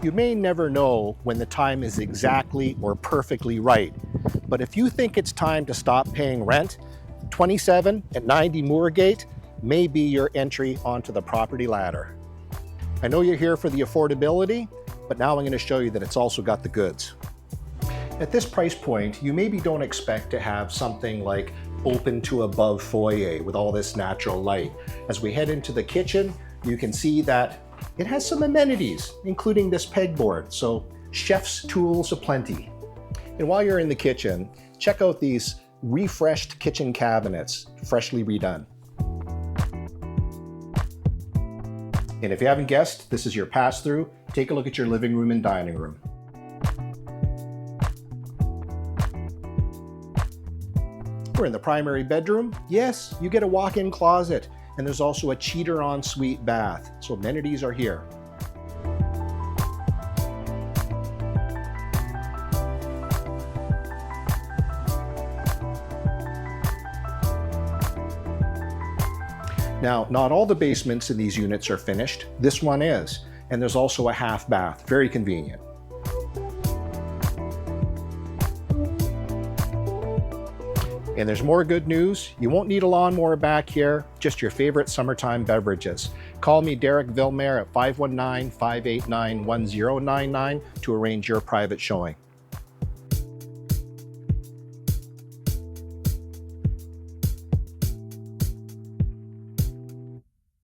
You may never know when the time is exactly or perfectly right, but if you think it's time to stop paying rent, 27 at 90 Mooregate may be your entry onto the property ladder. I know you're here for the affordability, but now I'm going to show you that it's also got the goods. At this price point, you maybe don't expect to have something like open to above foyer with all this natural light. As we head into the kitchen, you can see that it has some amenities, including this pegboard, so chef's tools aplenty. And while you're in the kitchen, check out these refreshed kitchen cabinets, freshly redone. And if you haven't guessed, this is your pass-through. Take a look at your living room and dining room. We're in the primary bedroom. Yes, you get a walk-in closet, and there's also a cheater ensuite bath, so amenities are here. Now, not all the basements in these units are finished. This one is, and there's also a half bath, very convenient. And there's more good news. You won't need a lawnmower back here, just your favorite summertime beverages. Call me, Derek Vilmer, at 519-589-1099 to arrange your private showing.